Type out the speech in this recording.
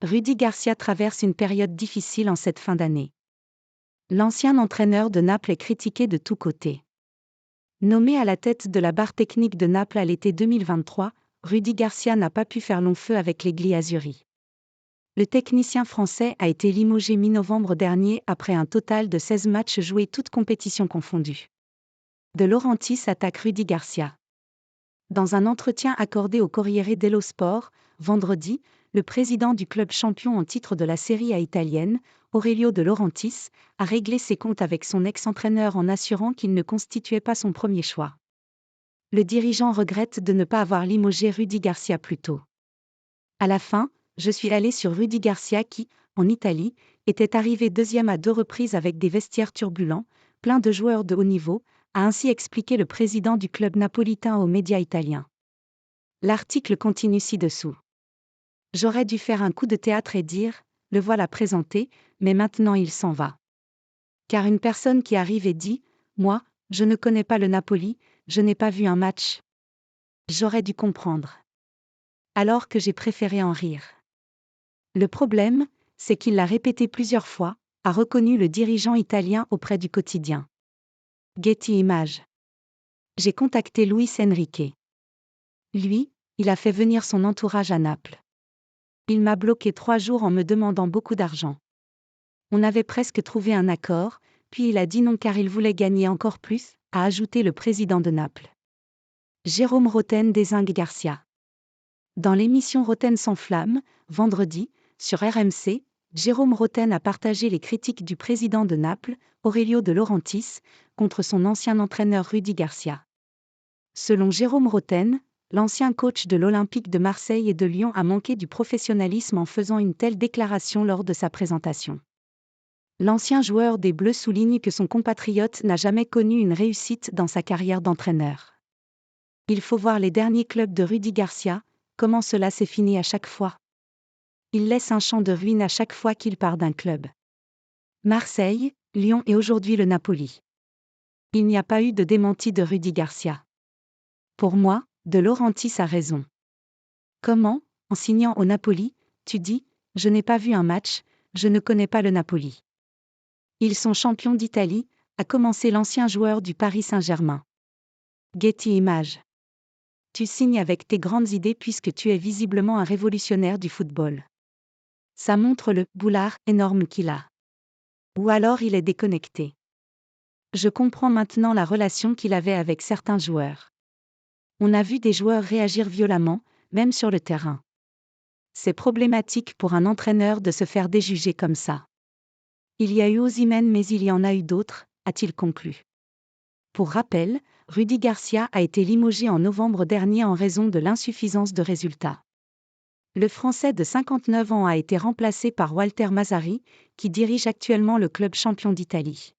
Rudy Garcia traverse une période difficile en cette fin d'année. L'ancien entraîneur de Naples est critiqué de tous côtés. Nommé à la tête de la barre technique de Naples à l'été 2023, Rudy Garcia n'a pas pu faire long feu avec les Gliazzurri. Le technicien français a été limogé mi-novembre dernier après un total de 16 matchs joués toutes compétitions confondues. De Laurentiis attaque Rudy Garcia. Dans un entretien accordé au Corriere dello Sport, vendredi, le président du club champion en titre de la Serie A italienne, Aurelio De Laurentiis, a réglé ses comptes avec son ex-entraîneur en assurant qu'il ne constituait pas son premier choix. Le dirigeant regrette de ne pas avoir limogé Rudy Garcia plus tôt. À la fin, je suis allé sur Rudy Garcia qui, en Italie, était arrivé deuxième à 2 reprises avec des vestiaires turbulents, pleins de joueurs de haut niveau, a ainsi expliqué le président du club napolitain aux médias italiens. L'article continue ci-dessous. J'aurais dû faire un coup de théâtre et dire, le voilà présenté, mais maintenant il s'en va. Car une personne qui arrive et dit, moi, je ne connais pas le Napoli, je n'ai pas vu un match. J'aurais dû comprendre. Alors que j'ai préféré en rire. Le problème, c'est qu'il l'a répété plusieurs fois, a reconnu le dirigeant italien auprès du quotidien. Getty Images. J'ai contacté Luis Enrique. Lui, il a fait venir son entourage à Naples. Il m'a bloqué 3 jours en me demandant beaucoup d'argent. On avait presque trouvé un accord, puis il a dit non car il voulait gagner encore plus, a ajouté le président de Naples. Jérôme Roten dézingue Garcia. Dans l'émission Roten sans flamme, vendredi, sur RMC, Jérôme Roten a partagé les critiques du président de Naples, Aurelio De Laurentiis, contre son ancien entraîneur Rudy Garcia. Selon Jérôme Roten, l'ancien coach de l'Olympique de Marseille et de Lyon a manqué du professionnalisme en faisant une telle déclaration lors de sa présentation. L'ancien joueur des Bleus souligne que son compatriote n'a jamais connu une réussite dans sa carrière d'entraîneur. Il faut voir les derniers clubs de Rudy Garcia, comment cela s'est fini à chaque fois. Il laisse un champ de ruines à chaque fois qu'il part d'un club. Marseille, Lyon et aujourd'hui le Napoli. Il n'y a pas eu de démenti de Rudy Garcia. Pour moi, De Laurentiis a raison. Comment, en signant au Napoli, tu dis, je n'ai pas vu un match, je ne connais pas le Napoli. Ils sont champions d'Italie, a commencé l'ancien joueur du Paris Saint-Germain. Getty Images. Tu signes avec tes grandes idées puisque tu es visiblement un révolutionnaire du football. Ça montre le boulard énorme qu'il a. Ou alors il est déconnecté. Je comprends maintenant la relation qu'il avait avec certains joueurs. On a vu des joueurs réagir violemment, même sur le terrain. C'est problématique pour un entraîneur de se faire déjuger comme ça. Il y a eu Osimhen mais il y en a eu d'autres, a-t-il conclu. Pour rappel, Rudy Garcia a été limogé en novembre dernier en raison de l'insuffisance de résultats. Le Français de 59 ans a été remplacé par Walter Mazzarri, qui dirige actuellement le club champion d'Italie.